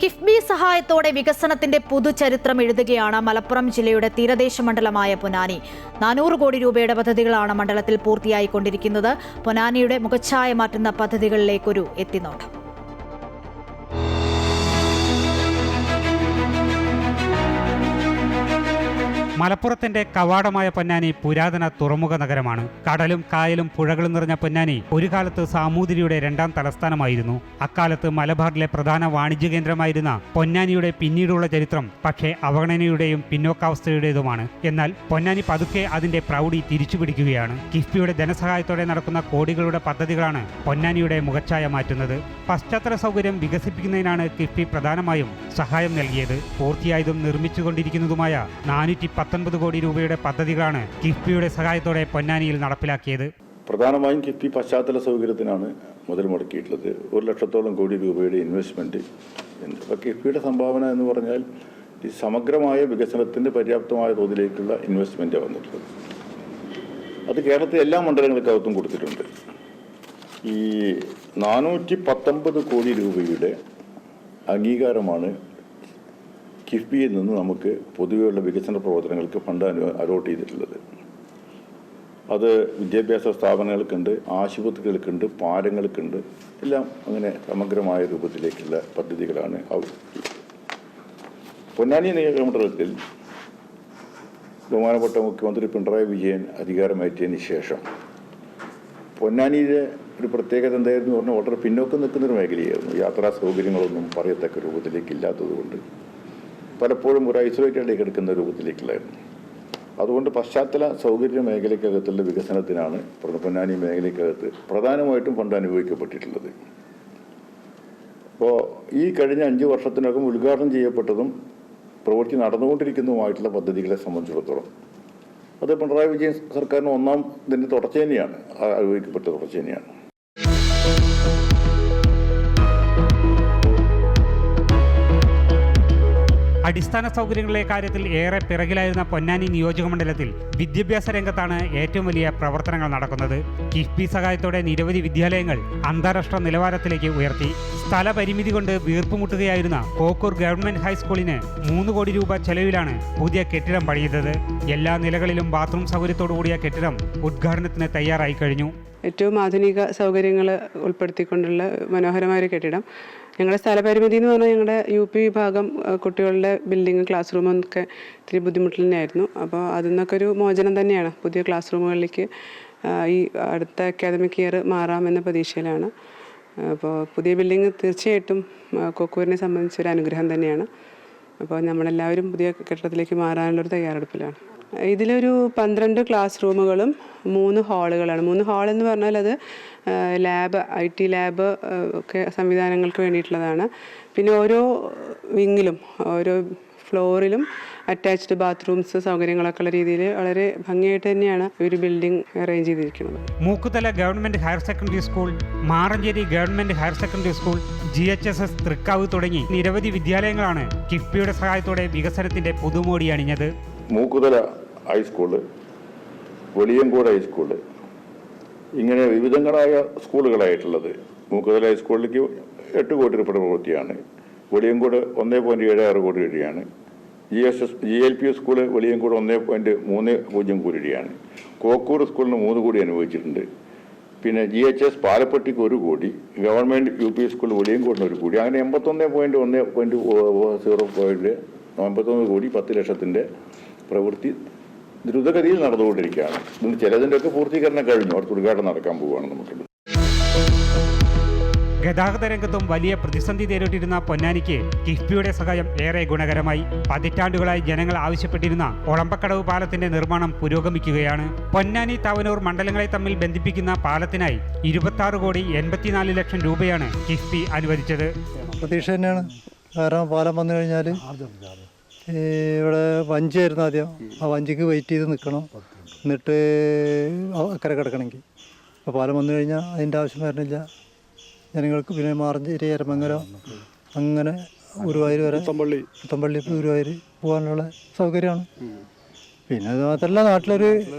കിഫ്ബി സഹായത്തോടെ വികസനത്തിന്റെ പുതുചരിത്രം എഴുതുകയാണ് മലപ്പുറം ജില്ലയുടെ തീരദേശ മണ്ഡലമായ പൊന്നാനി. 400 കോടി രൂപയുടെ പദ്ധതികളാണ് മണ്ഡലത്തിൽ പൂർത്തിയായിക്കൊണ്ടിരിക്കുന്നത്. പൊന്നാനിയുടെ മുഖച്ഛായ മാറ്റുന്ന പദ്ധതികളിലേക്കൊരു എത്തിനോട്ടം. മലപ്പുറത്തിന്റെ കവാടമായ പൊന്നാനി പുരാതന തുറമുഖ നഗരമാണ്. കടലും കായലും പുഴകളും നിറഞ്ഞ പൊന്നാനി ഒരു കാലത്ത് സാമൂതിരിയുടെ 2ാം തലസ്ഥാനമായിരുന്നു. അക്കാലത്ത് മലബാറിലെ പ്രധാന വാണിജ്യ കേന്ദ്രമായിരുന്ന പൊന്നാനിയുടെ പിന്നീടുള്ള ചരിത്രം പക്ഷേ അവഗണനയുടെയും പിന്നോക്കാവസ്ഥയുടേതുമാണ്. എന്നാൽ പൊന്നാനി പതുക്കെ അതിന്റെ പ്രൗഢി തിരിച്ചുപിടിക്കുകയാണ്. കിഫ്ബിയുടെ ധനസഹായത്തോടെ നടക്കുന്ന കോടികളുടെ പദ്ധതികളാണ് പൊന്നാനിയുടെ മുഖച്ഛായ മാറ്റുന്നത്. പശ്ചാത്തല സൗകര്യം വികസിപ്പിക്കുന്നതിനാണ് കിഫ്ബി പ്രധാനമായും സഹായം നൽകിയത്. പൂർത്തിയായതും നിർമ്മിച്ചുകൊണ്ടിരിക്കുന്നതുമായ 419 കോടി രൂപയുടെ പദ്ധതികളാണ് കിഫ്ബിയുടെ സഹായത്തോടെ പൊന്നാനിയിൽ നടപ്പിലാക്കിയത്. പ്രധാനമായും കിഫ്ബി പശ്ചാത്തല സൗകര്യത്തിനാണ് മുതൽ മുടക്കിയിട്ടുള്ളത്. 1 ലക്ഷത്തോളം കോടി രൂപയുടെ ഇൻവെസ്റ്റ്മെന്റ്. അപ്പോൾ കിഫ്ബിയുടെ സംഭാവന എന്ന് പറഞ്ഞാൽ ഈ സമഗ്രമായ വികസനത്തിന് പര്യാപ്തമായ തോതിലേക്കുള്ള ഇൻവെസ്റ്റ്മെന്റ് വന്നിട്ടുള്ളത്. അത് കേരളത്തിലെ എല്ലാ മണ്ഡലങ്ങൾക്കകത്തും കൊടുത്തിട്ടുണ്ട്. ഈ 419 കോടി രൂപയുടെ അംഗീകാരമാണ് കിഫ്ബിയിൽ നിന്ന് നമുക്ക് പൊതുവെയുള്ള വികസന പ്രവർത്തനങ്ങൾക്ക് ഫണ്ട് അലോട്ട് ചെയ്തിട്ടുള്ളത്. അത് വിദ്യാഭ്യാസ സ്ഥാപനങ്ങൾക്കുണ്ട്, ആശുപത്രികൾക്കുണ്ട്, പാലങ്ങൾക്കുണ്ട്, എല്ലാം അങ്ങനെ സമഗ്രമായ രൂപത്തിലേക്കുള്ള പദ്ധതികളാണ്. പൊന്നാനി നിയോജകമണ്ഡലത്തിൽ ബഹുമാനപ്പെട്ട മുഖ്യമന്ത്രി പിണറായി വിജയൻ അധികാരമേറ്റതിന് ശേഷം പൊന്നാനിയിലെ ഒരു പ്രത്യേകത എന്തായിരുന്നു പറഞ്ഞാൽ വളരെ പിന്നോക്കം നിൽക്കുന്നൊരു മേഖലയായിരുന്നു. യാത്രാ സൗകര്യങ്ങളൊന്നും പറയത്തക്ക രൂപത്തിലേക്ക് ഇല്ലാത്തതുകൊണ്ട് പലപ്പോഴും ഒരു ഐസൊലേറ്റഡിലേക്ക് എടുക്കുന്ന രൂപത്തിലേക്കുള്ളായിരുന്നു. അതുകൊണ്ട് പശ്ചാത്തല സൗകര്യ മേഖലയ്ക്കകത്തുള്ള വികസനത്തിനാണ് പൊന്നാനി മേഖലയ്ക്കകത്ത് പ്രധാനമായിട്ടും ഫണ്ട് അനുഭവിക്കപ്പെട്ടിട്ടുള്ളത്. അപ്പോൾ ഈ കഴിഞ്ഞ 5 വർഷത്തിനകം ഉദ്ഘാടനം ചെയ്യപ്പെട്ടതും പ്രവൃത്തി നടന്നുകൊണ്ടിരിക്കുന്നതുമായിട്ടുള്ള പദ്ധതികളെ സംബന്ധിച്ചിടത്തോളം അത് പിണറായി വിജയൻ സർക്കാരിന് ഒന്നാം ഇതിൻ്റെ തുടർച്ച തന്നെയാണ്, അനുഭവിക്കപ്പെട്ട തുടർച്ച തന്നെയാണ്. അടിസ്ഥാന സൗകര്യങ്ങളുടെ കാര്യത്തിൽ ഏറെ പിറകിലായിരുന്ന പൊന്നാനി നിയോജകമണ്ഡലത്തിൽ വിദ്യാഭ്യാസ രംഗത്താണ് ഏറ്റവും വലിയ പ്രവർത്തനങ്ങൾ നടക്കുന്നത്. കിഫ്ബി സഹായത്തോടെ നിരവധി വിദ്യാലയങ്ങൾ അന്താരാഷ്ട്ര നിലവാരത്തിലേക്ക് ഉയർത്തി. സ്ഥലപരിമിതി കൊണ്ട് വീർപ്പുമുട്ടുകയായിരുന്ന കോക്കൂർ ഗവൺമെന്റ് ഹൈസ്കൂളിന് 3 കോടി രൂപ ചെലവിലാണ് പുതിയ കെട്ടിടം പണിയുന്നത്. എല്ലാ നിലകളിലും ബാത്റൂം സൗകര്യത്തോടുകൂടിയ കെട്ടിടം ഉദ്ഘാടനത്തിന് തയ്യാറായി കഴിഞ്ഞു. ഏറ്റവും ആധുനിക സൗകര്യങ്ങൾ ഉൾപ്പെടുത്തിക്കൊണ്ടുള്ള മനോഹരമായൊരു കെട്ടിടം. ഞങ്ങളുടെ സ്ഥലപരിമിതി എന്ന് പറഞ്ഞാൽ ഞങ്ങളുടെ UP വിഭാഗം കുട്ടികളുടെ ബിൽഡിങ് ക്ലാസ് റൂമൊക്കെ ഇത്തിരി ബുദ്ധിമുട്ടിൽ തന്നെയായിരുന്നു. അപ്പോൾ അതിൽ നിന്നൊക്കെ ഒരു മോചനം തന്നെയാണ്. പുതിയ ക്ലാസ് റൂമുകളിലേക്ക് ഈ അടുത്ത അക്കാദമിക് ഇയർ മാറാമെന്ന പ്രതീക്ഷയിലാണ്. അപ്പോൾ പുതിയ ബിൽഡിങ് തീർച്ചയായിട്ടും കൊക്കൂരിനെ സംബന്ധിച്ചൊരു അനുഗ്രഹം തന്നെയാണ്. അപ്പോൾ നമ്മളെല്ലാവരും പുതിയ കെട്ടിടത്തിലേക്ക് മാറാനുള്ളൊരു തയ്യാറെടുപ്പിലാണ്. ഇതിലൊരു 12 ക്ലാസ് റൂമുകളും 3 ഹാളുകളാണ്. 3 ഹാൾ എന്ന് പറഞ്ഞാൽ അത് ലാബ്, IT ലാബ് ഒക്കെ സംവിധാനങ്ങൾക്ക് വേണ്ടിയിട്ടുള്ളതാണ്. പിന്നെ ഓരോ വിങ്ങിലും ഓരോ ഫ്ലോറിലും അറ്റാച്ച്ഡ് ബാത്റൂംസ് സൗകര്യങ്ങളൊക്കെ ഉള്ള രീതിയിൽ വളരെ ഭംഗിയായിട്ട് തന്നെയാണ് ഒരു ബിൽഡിംഗ് അറേഞ്ച് ചെയ്തിരിക്കുന്നത്. Mookkuthala government higher secondary school, Maranchery government higher secondary school, GHSS Thrikkavu തുടങ്ങി നിരവധി വിദ്യാലയങ്ങളാണ് കിഫ്ബിയുടെ സഹായത്തോടെ വികസനത്തിന്റെ പുതുമോടി അണിഞ്ഞത്. മൂക്കുതല ഹൈസ്കൂള്, വെളിയങ്കോട് ഹൈസ്കൂള്, ഇങ്ങനെ വിവിധങ്ങളായ സ്കൂളുകളായിട്ടുള്ളത്. മൂക്കുതല ഹൈസ്കൂളിലേക്ക് 8 കോടി രൂപയുടെ പ്രവൃത്തിയാണ്. വെളിയങ്കോട് 1.76 കോടി രൂപയാണ്. GLP സ്കൂള് വെളിയങ്കോട് 1.30 കോടി രൂപയാണ്. കോക്കൂർ സ്കൂളിന് 3 കോടി അനുവദിച്ചിട്ടുണ്ട്. പിന്നെ GHS പാലപ്പെട്ടിക്ക് 1 കോടി, ഗവൺമെൻറ് UP സ്കൂൾ വെളിയങ്കോടിന് 1 കോടി, അങ്ങനെ 81 കോടി 10 ലക്ഷത്തിൻ്റെ പ്രവൃത്തി ദ്രുതഗതിയിൽ നടന്നുകൊണ്ടിരിക്കുകയാണ്. ചിലതിൻ്റെയൊക്കെ പൂർത്തീകരണം കഴിഞ്ഞു. അടുത്ത ഉദ്ഘാടനം നടക്കാൻ പോവുകയാണ്. നമുക്ക് ഗതാഗത രംഗത്തും വലിയ പ്രതിസന്ധി നേരിട്ടിരുന്ന പൊന്നാനിക്ക് കിഫ്ബിയുടെ സഹായം ഏറെ ഗുണകരമായി. പതിറ്റാണ്ടുകളായി ജനങ്ങൾ ആവശ്യപ്പെട്ടിരുന്ന ഒളമ്പക്കടവ് പാലത്തിന്റെ നിർമ്മാണം പുരോഗമിക്കുകയാണ്. പൊന്നാനി തവനൂർ മണ്ഡലങ്ങളെ തമ്മിൽ ബന്ധിപ്പിക്കുന്ന പാലത്തിനായി 26 കോടി 84 ലക്ഷം രൂപയാണ് കിഫ്ബി അനുവദിച്ചത്. പ്രതീക്ഷ തന്നെയാണ്. കാരണം പാലം വന്നു കഴിഞ്ഞാൽ ഇവിടെ വഞ്ചിയായിരുന്നു ആദ്യം. ആ വഞ്ചിക്ക് വെയിറ്റ് ചെയ്ത് നിൽക്കണം, എന്നിട്ട് അക്കരെ കിടക്കണമെങ്കിൽ. അപ്പോൾ പാലം വന്നു കഴിഞ്ഞാൽ അതിൻ്റെ ആവശ്യം വരണില്ല ജനങ്ങൾക്ക്. പിന്നെ മാറഞ്ചേരി, എരമംഗലം, അങ്ങനെ ഗുരുവായൂർ വരെ, പുത്തമ്പള്ളി ഗുരുവായൂർ പോകാനുള്ള സൗകര്യമാണ്. പിന്നെ അത് മാത്രമല്ല നാട്ടിലൊരു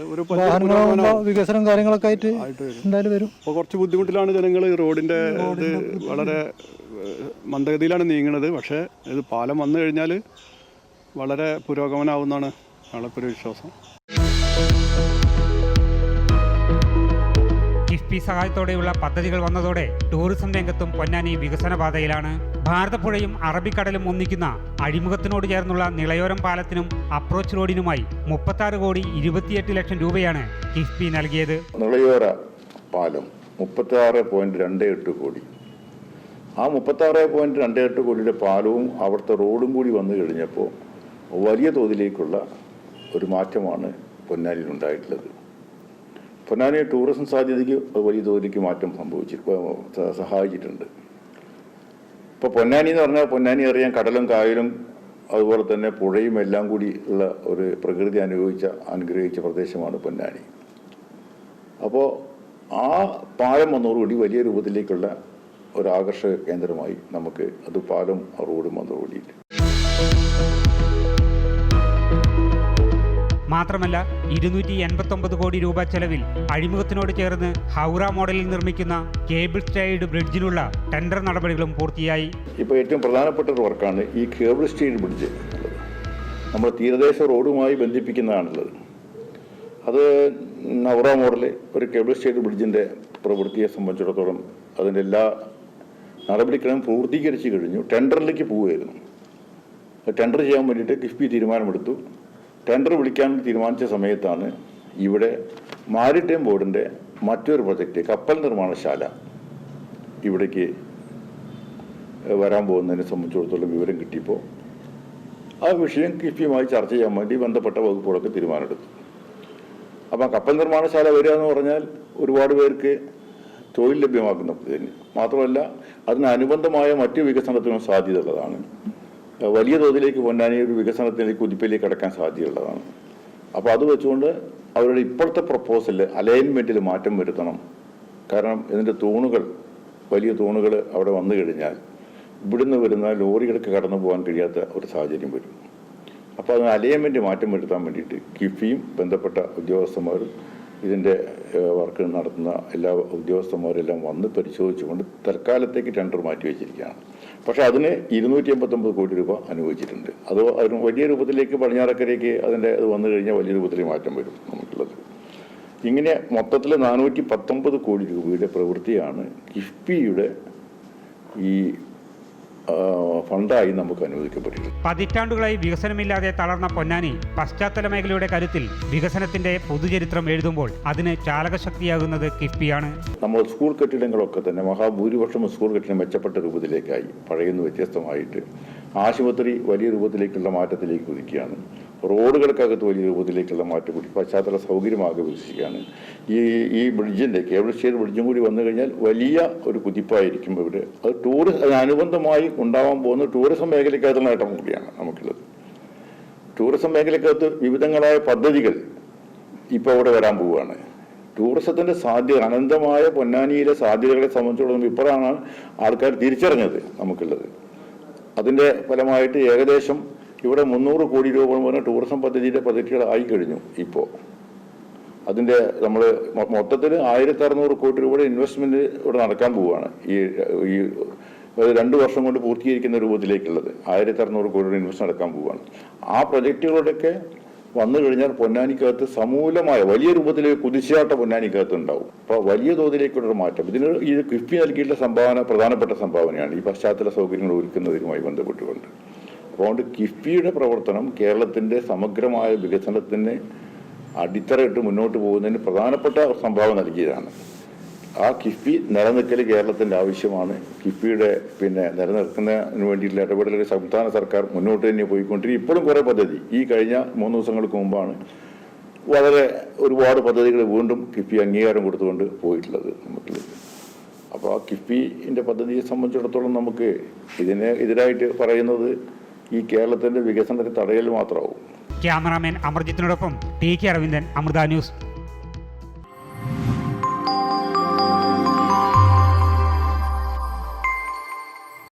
വാഹനങ്ങളോ വികസനം കാര്യങ്ങളൊക്കെ ആയിട്ട് എന്തായാലും വരും. അപ്പോൾ കുറച്ച് ബുദ്ധിമുട്ടിലാണ് ജനങ്ങൾ. റോഡിൻ്റെ ഇത് വളരെ മന്ദഗതിയിലാണ് നീങ്ങുന്നത്. പക്ഷേ ഇത് പാലം വന്നു കഴിഞ്ഞാൽ വളരെ പുരോഗമനമാവുമെന്നാണ് ഞങ്ങൾക്കൊരു വിശ്വാസം. കിഫ്ബി സഹായത്തോടെയുള്ള പദ്ധതികൾ വന്നതോടെ ടൂറിസം രംഗത്തും പൊന്നാനി വികസന പാതയിലാണ്. ഭാരതപ്പുഴയും അറബിക്കടലും ഒന്നിക്കുന്ന അഴിമുഖത്തിനോട് ചേർന്നുള്ള നിളയോരം പാലത്തിനും അപ്രോച്ച് റോഡിനുമായി 36,28 ലക്ഷം രൂപയാണ് കിഫ്ബി നൽകിയത്. നിളയോര പാലം 36.28 കോടി. ആ 36.28 കോടിയുടെ പാലവും അവിടുത്തെ റോഡും കൂടി വന്നു കഴിഞ്ഞപ്പോൾ വലിയ തോതിലേക്കുള്ള ഒരു മാറ്റമാണ് പൊന്നാനിയിൽ ഉണ്ടായിട്ടുള്ളത്. പൊന്നാനി ടൂറിസം സാധ്യതയ്ക്ക് വലിയ തോതിലേക്ക് മാറ്റം സഹായിച്ചിട്ടുണ്ട്. ഇപ്പോൾ പൊന്നാനി എന്ന് പറഞ്ഞാൽ പൊന്നാനി അറിയാൻ കടലും കായലും അതുപോലെ തന്നെ പുഴയും എല്ലാം കൂടി ഉള്ള ഒരു പ്രകൃതി അനുഗ്രഹിച്ച പ്രദേശമാണ് പൊന്നാനി. അപ്പോൾ ആ പാലം വന്നതോടുകൂടി വലിയ രൂപത്തിലേക്കുള്ള ഒരു ആകർഷക കേന്ദ്രമായി നമുക്ക് അത് പാലം റോഡും വന്നതോടുകൂടിയിട്ട്. മാത്രമല്ല 289 കോടി രൂപ ചെലവിൽ അഴിമുഖത്തിനോട് ചേർന്ന് ഹൗറ മോഡലിൽ നിർമ്മിക്കുന്ന കേബിൾ സ്റ്റൈഡ് ബ്രിഡ്ജിനുള്ള ടെൻഡർ നടപടികളും പൂർത്തിയായി. ഇപ്പോൾ ഏറ്റവും പ്രധാനപ്പെട്ട ഒരു വർക്കാണ് ഈ കേബിൾ സ്റ്റൈഡ് ബ്രിഡ്ജ് എന്നുള്ളത്. നമ്മൾ തീരദേശ റോഡുമായി ബന്ധിപ്പിക്കുന്നതാണുള്ളത്. അത് ഹൗറ മോഡൽ ഒരു കേബിൾ സ്റ്റൈഡ് ബ്രിഡ്ജിൻ്റെ പ്രവൃത്തിയെ സംബന്ധിച്ചിടത്തോളം അതിൻ്റെ എല്ലാ നടപടിക്രമം പൂർത്തീകരിച്ച് കഴിഞ്ഞു. ടെൻഡറിലേക്ക് പോവുകയായിരുന്നു. ടെൻഡർ ചെയ്യാൻ വേണ്ടിയിട്ട് കിഫ്ബി തീരുമാനമെടുത്തു. ടെൻഡർ വിളിക്കാൻ തീരുമാനിച്ച സമയത്താണ് ഇവിടെ മാരിടൈം ബോർഡിൻ്റെ മറ്റൊരു പ്രൊജക്റ്റ് കപ്പൽ നിർമ്മാണശാല ഇവിടേക്ക് വരാൻ പോകുന്നതിനെ സംബന്ധിച്ചിടത്തോളം വിവരം കിട്ടിയപ്പോൾ ആ വിഷയം കിഫ്ബിയുമായി ചർച്ച ചെയ്യാൻ വേണ്ടി ബന്ധപ്പെട്ട വകുപ്പുകളൊക്കെ തീരുമാനമെടുത്തു. അപ്പം കപ്പൽ നിർമ്മാണശാല വരിക എന്ന് പറഞ്ഞാൽ ഒരുപാട് പേർക്ക് തൊഴിൽ ലഭ്യമാക്കുന്ന പദ്ധതി മാത്രമല്ല അതിനനുബന്ധമായ മറ്റു വികസനത്തിനും സാധ്യതയുള്ളതാണ്. വലിയ തോതിലേക്ക് പൊന്നാനി ഒരു വികസനത്തിലേക്ക് കുതിപ്പിലേക്ക് കടക്കാൻ സാധ്യതയുള്ളതാണ്. അപ്പോൾ അത് വെച്ചുകൊണ്ട് അവരുടെ ഇപ്പോഴത്തെ പ്രപ്പോസലിൽ അലൈൻമെൻറ്റിൽ മാറ്റം വരുത്തണം. കാരണം ഇതിൻ്റെ തൂണുകൾ വലിയ തൂണുകൾ അവിടെ വന്നു കഴിഞ്ഞാൽ ഇവിടുന്ന് വരുന്ന ലോറികൾക്ക് കടന്നു പോകാൻ കഴിയാത്ത ഒരു സാഹചര്യം വരും. അപ്പോൾ അതിന് അലൈൻമെൻറ്റ് മാറ്റം വരുത്താൻ വേണ്ടിയിട്ട് കിഫ്ബിയും ബന്ധപ്പെട്ട ഉദ്യോഗസ്ഥന്മാരും ഇതിൻ്റെ വർക്ക് നടത്തുന്ന എല്ലാ ഉദ്യോഗസ്ഥന്മാരെല്ലാം വന്ന് പരിശോധിച്ചുകൊണ്ട് തൽക്കാലത്തേക്ക് ടെൻഡർ മാറ്റി വെച്ചിരിക്കുകയാണ്. പക്ഷേ അതിന് 289 കോടി രൂപ അനുവദിച്ചിട്ടുണ്ട്. അത് അതിന് വലിയ രൂപത്തിലേക്ക് പടിഞ്ഞാറക്കരയ്ക്ക് അതിൻ്റെ അത് വന്നു കഴിഞ്ഞാൽ വലിയ രൂപത്തിൽ മാറ്റം വരും നമുക്കുള്ളത്. ഇങ്ങനെ മൊത്തത്തിൽ 419 കോടി രൂപയുടെ പ്രവൃത്തിയാണ് കിഫ്ബിയുടെ ഈ ഫണ്ടായി നമുക്ക് അനുവദിക്കപ്പെട്ടിട്ടുണ്ട്. പതിറ്റാണ്ടുകളായി വികസനമില്ലാതെ തളർന്ന പൊന്നാനി പശ്ചാത്തല മേഖലയുടെ കരുത്തിൽ വികസനത്തിന്റെ പുതുചരിത്രം എഴുതുമ്പോൾ അതിന് ചാലകശക്തിയാകുന്നത് കിഫ്ബിയാണ്. നമ്മൾ സ്കൂൾ കെട്ടിടങ്ങളൊക്കെ തന്നെ മഹാഭൂരിപക്ഷം സ്കൂൾ കെട്ടിടം മെച്ചപ്പെട്ട രൂപത്തിലേക്കായി പഴയുന്നു വ്യത്യസ്തമായിട്ട്. ആശുപത്രി വലിയ രൂപത്തിലേക്കുള്ള മാറ്റത്തിലേക്ക് കുതിക്കുകയാണ്. റോഡുകൾക്കകത്ത് വലിയ രൂപത്തിലേക്കുള്ള മാറ്റം കൂടി പശ്ചാത്തല സൗകര്യമാകെ വികസിക്കുകയാണ്. ഈ ബ്രിഡ്ജിൻ്റെ കേബിൾ സ്റ്റൈഡ് ബ്രിഡ്ജും കൂടി വന്നു കഴിഞ്ഞാൽ വലിയ ഒരു കുതിപ്പായിരിക്കും ഇവിടെ. അത് അതിനനുബന്ധമായി ഉണ്ടാവാൻ പോകുന്ന ടൂറിസം മേഖലയ്ക്കകത്തുള്ള നേട്ടം കൂടിയാണ് നമുക്കുള്ളത്. ടൂറിസം മേഖലയ്ക്കകത്ത് വിവിധങ്ങളായ പദ്ധതികൾ ഇപ്പോൾ അവിടെ വരാൻ പോവുകയാണ്. ടൂറിസത്തിൻ്റെ സാധ്യത അനന്തമായ പൊന്നാനിയിലെ സാധ്യതകളെ സംബന്ധിച്ചിടത്തോളം ഇപ്പോഴാണ് ആൾക്കാർ തിരിച്ചറിഞ്ഞത് നമുക്കുള്ളത്. അതിൻ്റെ ഫലമായിട്ട് ഏകദേശം ഇവിടെ 300 കോടി രൂപ പറഞ്ഞ ടൂറിസം പദ്ധതിയുടെ പ്രൊജക്റ്റുകൾ ആയിക്കഴിഞ്ഞു. ഇപ്പോൾ അതിൻ്റെ നമ്മൾ മൊത്തത്തിൽ 1600 കോടി രൂപയുടെ ഇൻവെസ്റ്റ്മെൻറ്റ് ഇവിടെ നടക്കാൻ പോവുകയാണ്. ഈ 2 വർഷം കൊണ്ട് പൂർത്തീകരിക്കുന്ന രൂപത്തിലേക്കുള്ളത് 1600 കോടിയുടെ ഇൻവെസ്റ്റ് നടക്കാൻ പോവുകയാണ്. ആ പ്രൊജക്റ്റുകളുടെയൊക്കെ വന്നു കഴിഞ്ഞാൽ പൊന്നാനിക്കകത്ത് സമൂലമായ വലിയ രൂപത്തിലേക്ക് കുതിച്ചാട്ട പൊന്നാനിക്കകത്ത് ഉണ്ടാവും. അപ്പോൾ വലിയ തോതിലേക്കുള്ള മാറ്റം ഇതിന് ഈ കിഫ്ബി നൽകിയിട്ടുള്ള സംഭാവന പ്രധാനപ്പെട്ട സംഭാവനയാണ് ഈ പശ്ചാത്തല സൗകര്യങ്ങൾ ഒരുക്കുന്നതിനുമായി ബന്ധപ്പെട്ടുകൊണ്ട്. അതുകൊണ്ട് കിഫ്ബിയുടെ പ്രവർത്തനം കേരളത്തിൻ്റെ സമഗ്രമായ വികസനത്തിന് അടിത്തറയിട്ട് മുന്നോട്ട് പോകുന്നതിന് പ്രധാനപ്പെട്ട സംഭാവന നൽകിയതാണ്. ആ കിഫ്ബി നിലനിൽക്കൽ കേരളത്തിൻ്റെ ആവശ്യമാണ്. കിഫ്ബിയുടെ നിലനിർത്തുന്നതിന് വേണ്ടിയിട്ടുള്ള ഇടപെടലുകൾ സംസ്ഥാന സർക്കാർ മുന്നോട്ട് തന്നെ പോയിക്കൊണ്ടിരിക്കും. ഇപ്പോഴും കുറേ പദ്ധതി ഈ കഴിഞ്ഞ 3 ദിവസങ്ങൾക്ക് മുമ്പാണ് ഒരുപാട് പദ്ധതികൾ വീണ്ടും കിഫ്ബി അംഗീകാരം കൊടുത്തുകൊണ്ട് പോയിട്ടുള്ളത് നമുക്കുള്ളത്. അപ്പോൾ ആ കിഫ്ബിൻ്റെ പദ്ധതിയെ സംബന്ധിച്ചിടത്തോളം നമുക്ക് ഇതിന് എതിരായിട്ട് പറയുന്നത് ഈ കേരളത്തിൻ്റെ വികസനത്തെ തടയൽ മാത്രമാവും. ക്യാമറാമാൻ അമർജിത്തിനോടൊപ്പം ടി കെ അരവിന്ദൻ, അമൃത ന്യൂസ്.